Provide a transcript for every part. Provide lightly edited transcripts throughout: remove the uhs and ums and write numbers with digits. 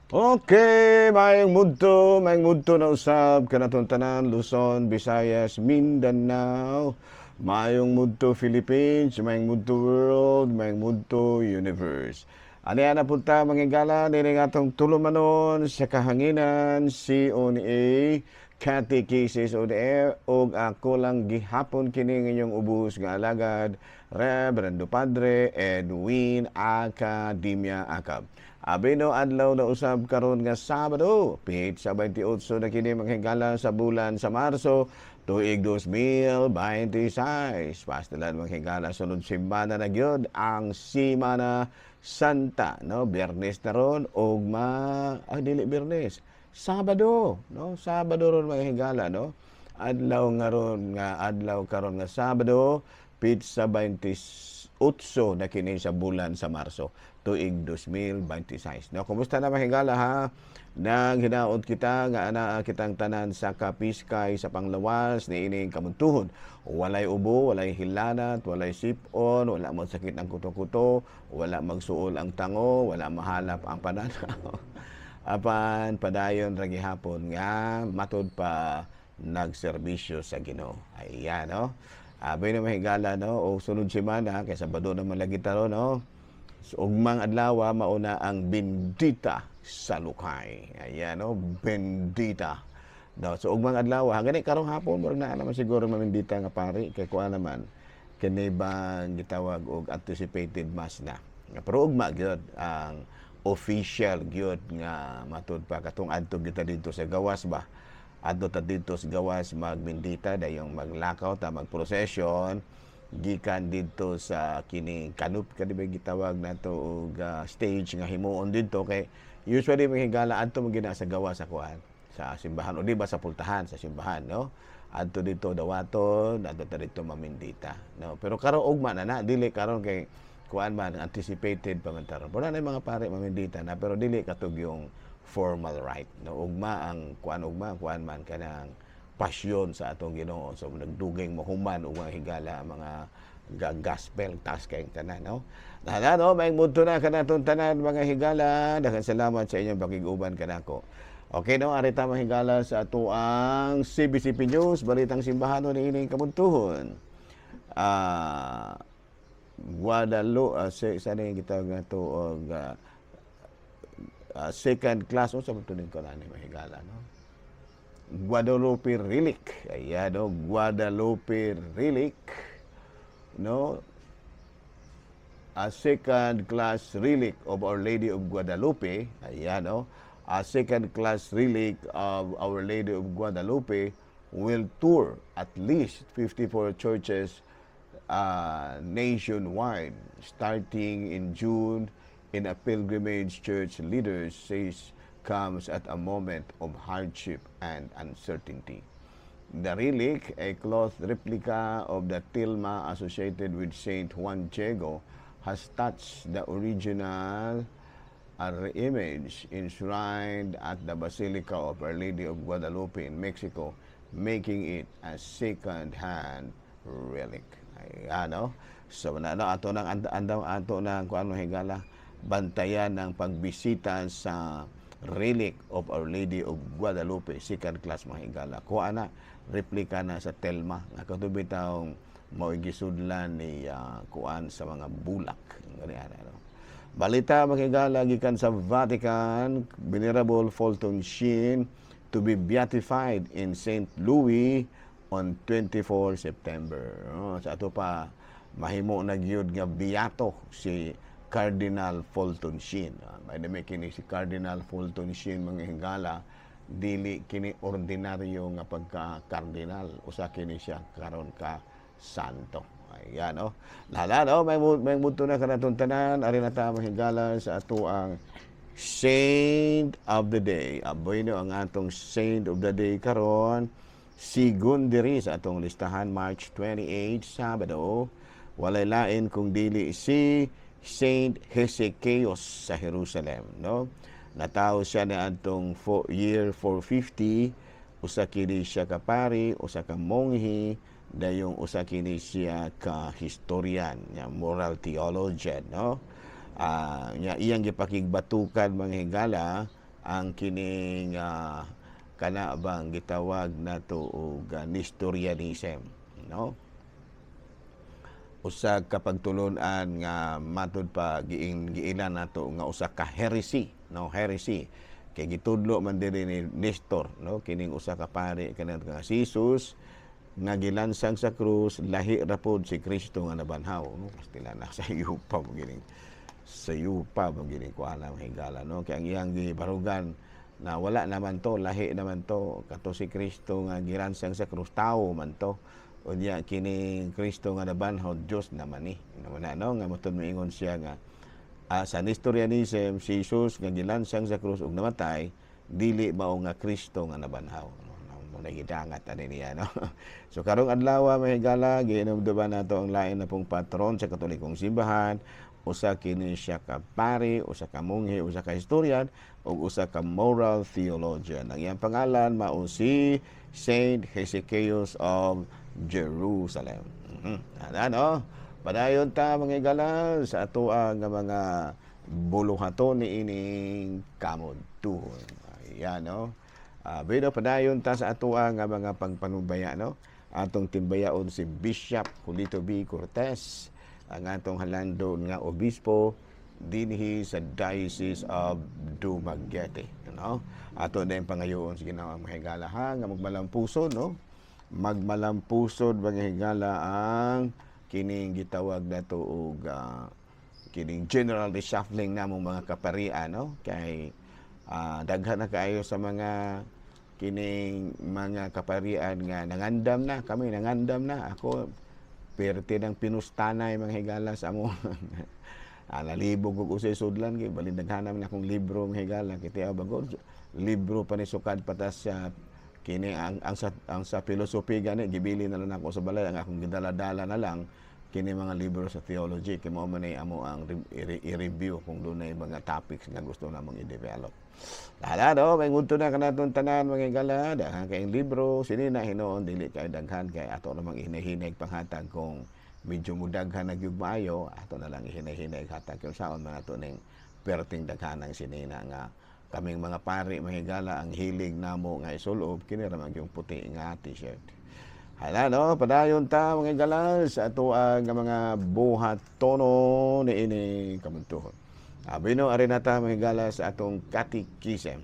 Okay, maayong mudto na usab kanatong tanan Luzon, Visayas, Mindanao. Maayong mudto Philippines, maayong mudto world, maayong mudto universe. Ani ana punta manghigala diri nga atong tulumanon sa kahanginan CONA Catechesis on Air og ako lang gihapon kini inyong ubos nga alagad Reverendo Padre Edwin Academia Acab. Abino adlaw na usab karon nga Sabado, pihit sa 28 na kini manghigala sa bulan sa Marso, tuig 2026. Pastilan manghigala sunod simana na gyud ang Simana Santa, no? Biyernes na ron og dili Biyernes. Sabado, no? Sabado ron manghigala, no? Adlaw karon nga Sabado, pihit sa 28 na kini sa bulan sa Marso tuig 2026. No, kumusta na mahigala ha? Naghinaot kita nga ana kitang tanan sa kapiskay sa panglawas ni ining kamuntuhon. Walay ubo, walay hilanat, walay sipon, wala mo sakit ang kuto-kuto, wala magsuol ang tango, wala mahalap ang pananaw. Apan padayon ra gihapon nga matud pa nagserbisyo sa Ginoo. Ayan, no? Abay na mahigala, no? O sunod semana, kay Sabado naman lagi taro, no? So, ugmang adlaw mauna ang bendita sa lukay. Ayan, no? Bendita. No, so ugmang adlaw gani karong hapon murag na naman siguro mamindita nga pari kay kuan naman kini bang gitawag og anticipated mass na. Pero ugma gyud ang official gyud nga matud pa katong adto kita dito sa gawas ba. Adto ta dito sa gawas magbendita dayong maglakaw ta magprosesyon gikan dito sa kini kanup kadi ba gitawag nato og stage nga himuon dito kay usually mahigala adto mo gina sa gawa sa kuan sa simbahan o di ba sa pultahan sa simbahan, no? Adto dito dawaton, adto ta dito mamindita, no? Pero karon ugma na dili karon kay kuan man anticipated pa man taron. Pero na mga pare mamindita na pero dili katug yung formal rite, no? Ugma ang kuan man kanang pasyon sa atong Ginoo. So nagdugay mo human ug mga higala mga gospel task kay tanan, no? No, may muto na kanatong tanan mga higala. Daghang salamat sa inyong pakiguban kanako. Okay, no, arita mga higala sa ato ang CBCP News, balitang simbahanon ni ining kamuntuhon. Guadalupe sa ni kita nga to og second class o sa tuning ko na ni mahigala, no? Guadalupe Relic. Ayan, no? Guadalupe Relic. No? A second class relic of Our Lady of Guadalupe. Ayan, no? A second class relic of Our Lady of Guadalupe will tour at least 54 churches nationwide starting in June in a pilgrimage church leaders says comes at a moment of hardship and uncertainty. The relic, a cloth replica of the tilma associated with Saint Juan Diego, has touched the original image enshrined at the Basilica of Our Lady of Guadalupe in Mexico, making it a second-hand relic. Ayan, no? So, ato nang kuan higala bantayan ng pagbisita sa relic of Our Lady of Guadalupe, second class mga higala. Kuha na, replika na sa Telma. Nakatubi taong mauigisudlan ni kuan sa mga bulak. No? Balita mga higala, gikan sa Vatican, Venerable Fulton Sheen to be beatified in St. Louis on 24 September. No? Sa ato pa, mahimo na gyud nga biyato si Cardinal Fulton Sheen. May dami kini si Cardinal Fulton Sheen mga higala, dili kini ordinaryo nga pagka-cardinal. Usa kini siya karon ka santo. Ayan, no? Lala, no? May muto na kanatong tanan. Ari na ta mga higala sa ato ang Saint of the Day. Aboy no ang atong Saint of the Day karon. Sigun diri sa atong listahan March 28, Sabado. Walay lain kung dili si Saint Hesychios sa Jerusalem, no? Natawo siya na atong year 450, usa kini siya ka pari, usa ka monghi, dayong usa kini siya ka historian, nya moral theologian, no? Nya iyang gipakigbatukan mga higala ang kining kana bang gitawag nato og Nestorianism, no? Usa ka pagtulon-an nga matud pa giilan nato nga usa ka heresy, no? Heresy kay gitudlo man diri ni Nestor, no? Kining usa ka pari kanang nga si Jesus nga gilansang sa krus, lahi ra pod si Kristo nga nabanhaw, no? Pastila na sa yupa mo gining kuana mahigala, no? Kay ang iyang gibarugan na wala naman to, lahi naman to, kato si Kristo nga gilansang sa krus, tao man to. Unya kining Kristo nga nabanhaw, Dios naman ni. Naman na, no? Nga matud moingon siya nga sa Nestorianism, si Jesus nga gilansang sa krus ug namatay, dili mao nga Kristo nga nabanhaw. Muna gidangat ani niya, no? So karong adlaw mahigala giinumduman nato ang lain na pong patron sa Katolikong simbahan. Usa kini siya ka pari, usa ka monghe, usa ka historian, ug usa ka moral theologian. Ang iyang pangalan mao si Saint Hesychius of Jerusalem. Ano? Padayon ta mga igala sa ato nga mga buluhaton ni ining kamudtuhon. Ayan, no? Bido padayon ta sa ato nga mga pagpanubaya, no? Atong timbayaon si Bishop Julito B. Cortez, ang atong halandon nga obispo dinhi sa Diocese of Dumaguete, no? Ato na yung pangayoon sa Ginoo mga higala nga magmalampusod, no? Magmalampusod mga higala ang kining gitawag nato og kining general reshuffling namong mga kaparian, no? Kay daghan na kaayo sa mga kining mga kaparian nga nangandam na, kami nangandam na. Ako perti ng pinustanay mga higala sa amo. Nalibog og usay sudlan kay balin daghanan na akong libro mga higala kiti bagod libro pa ni sukad patas sa kini ang sa philosophy gani gibili na lang ako sa balay, ang akong gidala-dala na lang kini mga libro sa theology kay mao man ay amo ang i-review kung dunay mga topics nga gusto namong i-develop. Dala do, may ngunto na kanaton tanan mga higala, daghan kay libro sini na hinoon dili kay daghan kay ato namang hinahinay panghatag kung medyo mudaghan na gyud maayo, ato na lang hinahinay hatag kung saon man ato ning perting daghanang sinina nga kaming mga pari mga higala ang hilig namo nga isulob kini ra man yung puti nga t-shirt. Hala no, padayon ta mga higala sa ato nga mga buhat tono ni ini kamuntuhon. Abino ari nata mga higala sa atong catechism.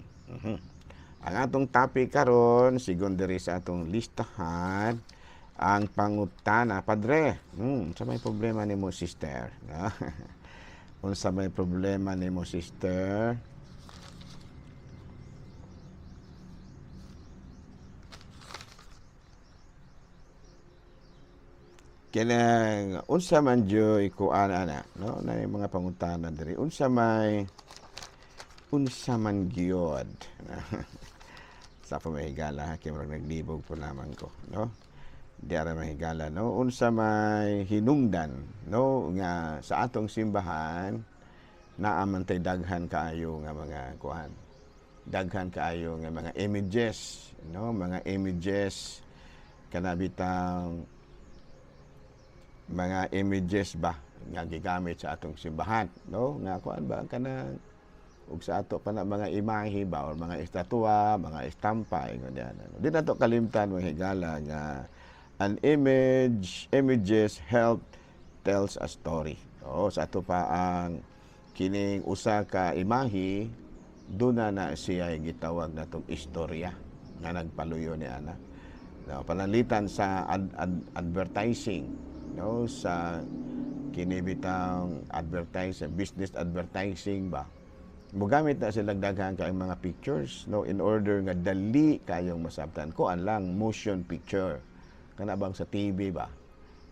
Ang atong topic karon sigon diri sa atong listahan ang pangutana, padre. Unsa may problema nimo sister? Unsa may problema nimo sister? Kinang unsa man joy kuan ana, no? Na mga pangutana diri. Unsa man gyud. Sa pamahigala kay murag naglibog po naman ko, no? Di ara mahigala, no? Unsa may hinungdan, no? Nga sa atong simbahan naamantay daghan kaayo nga mga kuan. Daghan kaayo nga mga images, no? Mga images kanabitang mga images ba nga gigamit sa atong simbahan, no? Nga kuan ba kanang ug sa ato pa na mga imahe ba or mga estatwa, mga estampa ganyan. Di nato kalimtan mga higala nga an images help tells a story. O sa ato pa ang kining usa ka imahe duna na siya gitawag natong istorya nga nagpaluyo ni ana. No, panalitan sa advertising, no, sa kinibitang business advertising ba, mugamit na sila daghan kay mga pictures, no, in order nga dali kayong masabtan ko ang lang motion picture kana bang sa TV ba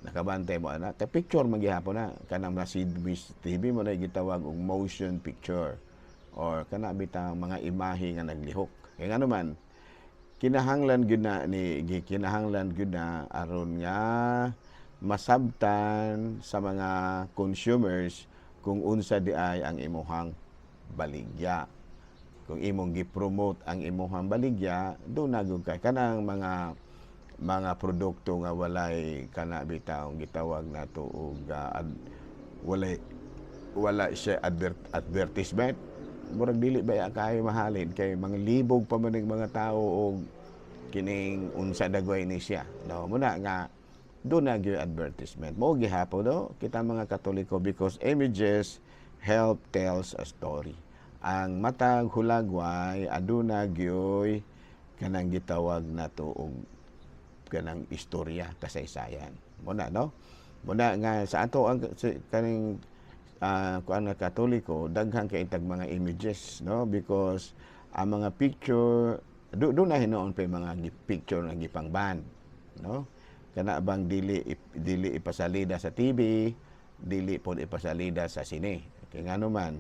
nakabantay mo ana kay picture magihapon na kanang na TV mo na gitawag og motion picture or kana bitang mga imahe nga naglihok kay ngano man kinahanglan gyud na aron nga masabtan sa mga consumers kung unsa di ay ang imuhang baligya. Kung imong gi-promote ang imuhang baligya, do nagud kay kanang mga produkto nga walay kana bitaw gitawag nato og wala siya advertisement, murag dili ba kay mahalin kay mga libog pa man mga tao og kining unsa dagway ni siya. No, muna nga do na gyud advertisement. Mo gihapon no kita mga Katoliko because images help tells a story. Ang matag hulagway aduna gyoy kanang gitawag nato og kanang istorya kasaysayan. Muna no. Muna nga sa ato ang kaning kuan nga Katoliko daghang kay itag mga images no because ang mga picture do na hinoon pa mga picture nga gipangban no kana bang dili ipasalida sa TV, dili pod ipasalida sa sine kay ngano man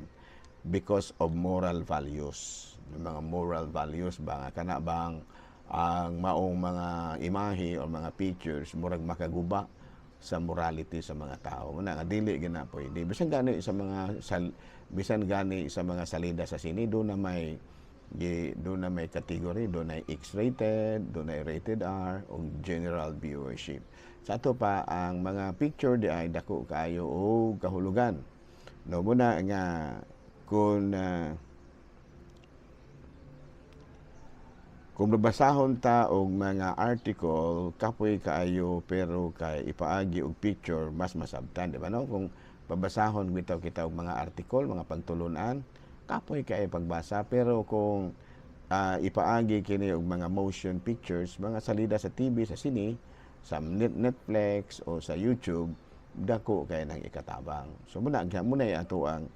because of moral values. Yung mga moral values ba kana bang ang maong mga imahe o mga pictures murag makaguba sa morality sa mga tao. Muna nga dili gina pwede. Bisan gani sa mga salida sa sine do na may category, do na X-rated, do na rated R o general viewership. Sa ato pa ang mga picture di ay dako kaayo o kahulugan. No muna nga kung nabasahon ta og mga article kapoy kaayo pero kay ipaagi og picture mas masabtan di ba no kung babasahon bitaw kita og mga article mga pagtulunan kapoy kay pagbasa pero kung ipaagi kini og mga motion pictures mga salida sa TV sa sine sa Netflix o sa YouTube dako kay nang ikatabang so muna ato ang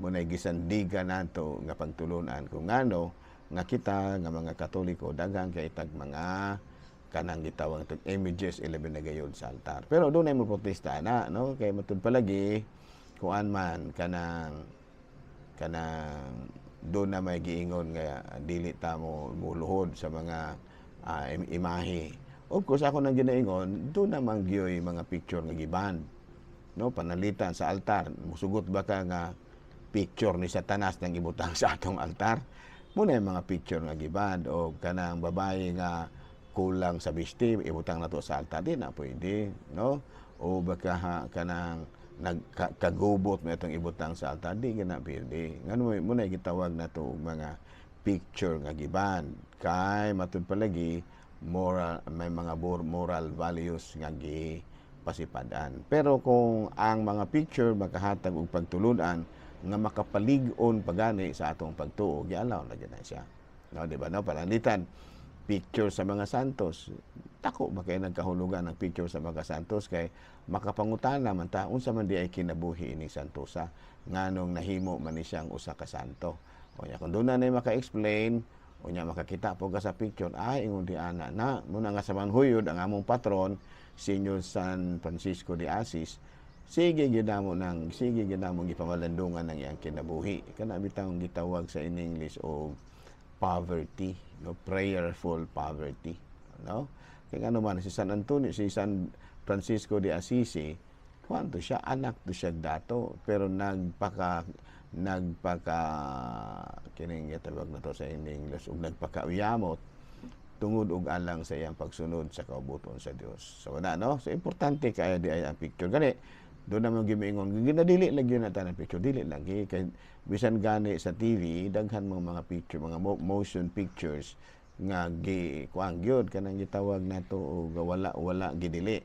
muna gisandiga nato nga pagtulunan kung ngano nga kita nga mga Katoliko daghang kay tag mga kanang gitawag tag images ilabi na gayon sa altar. Pero doon ay mo protesta na no kay matud palagi kuan man kanang doon na may giingon nga dili ta mo muluhod sa mga imahe. Of course ako nang ginaingon doon na manggiyoy mga picture nga giban no panalitan sa altar musugot ba ka nga picture ni Satanas nang ibutang sa atong altar. Muna yung mga picture nga gibad o kanang babae nga kulang sa biste ibutang nato sa altar di na pwede no o baka kanang nagkagubot mo itong ibutang sa altar di gina pwede ngano muna gitawag nato mga picture nga giban kay matud palagi moral may mga moral values nga pasipadan pero kung ang mga picture makahatag og pagtulunan nga makapalig-on pagani sa atong pagtuo gialaw na gyud siya no di ba no panalitan picture sa mga santos tako ba kay nagkahulugan ng picture sa mga santos kay makapangutana man ta unsa man di ay kinabuhi ini santosa nganong nahimo man ni siyang usa ka santo o nya kun doon na maka-explain o nya makakita po ka sa picture ay ingon di ana na muna nga sa manhuyod ang among patron Senyor San Francisco de Assis sige ginamo gipamalandungan ng iyang kinabuhi kana bitang gitawag sa in English o poverty no prayerful poverty no kay ano man si San Francisco de Assisi kwanto siya anak to siya dato pero nagpaka kining gitawag na to sa in English ug nagpakauyamot tungod og alang sa iyang pagsunod sa kaubuton sa Dios so na no so importante kaya di ay ang picture gani doon naman gimingon ginadili lang yun natin ang picture dili lagi kay bisan gani sa TV daghan mga picture mga motion pictures nga kuang gyud kanang gitawag nato og wala gidili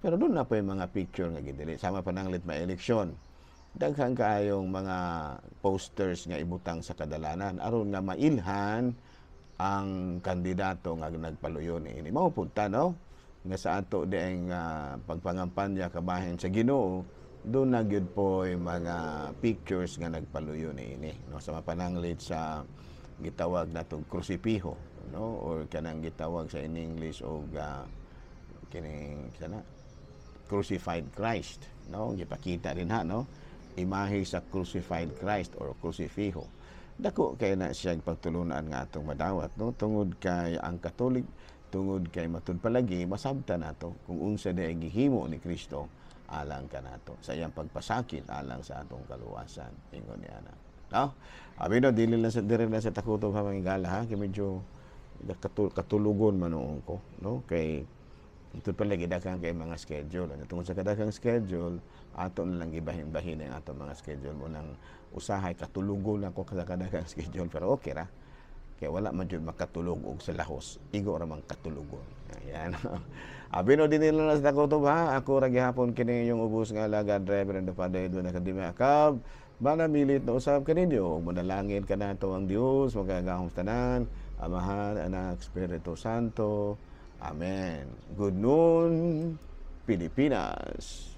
pero doon na pa yung mga picture nga gidili sama pa nang litma eleksyon daghan kaayong mga posters nga ibutang sa kadalanan aron nga mailhan ang kandidato nga nagpaluyon ini mao punta no nga sa ato dieng pagpangampanya kabahin sa Ginoo doon na gyud po yung mga pictures nga nagpaluyo ini no sa mapananglit sa gitawag natong krusipiho no or kanang gitawag sa in English og kining sana crucified Christ no gipakita din ha no imahe sa crucified Christ or krusipiho dako kay na siya pagtulunan nga atong madawat no tungod kay ang Katolik tungod kay matud palagi masabtan nato kung unsa day gihimo ni Kristo alang kanato sa iyang pagpasakit alang sa atong kaluwasan ingon niya na no abino dili lang sa takuto pa mangigala ha kay medyo katulugon man ko no kay Ito pala gidaghang kay mga schedule. Ano tungod sa kadaghang schedule, ato na lang gibahin-bahin ang ato mga schedule mo nang usahay katulugo lang ko sa kadaghang schedule pero okay ra. Kaya wala man jud makatulog og sa lahos. Igo ra man katulugon. Ayan. Abino din nila sa takotob ha. Ako ra gihapon kini yung ubos nga alagad Reverend Father Edwin Academia Akab. Bana milit na usab kaninyo ug manalangin kanato ang Dios magagahom tanan. Amahan, Anak, Espiritu Santo. Amen. Good noon, Pilipinas.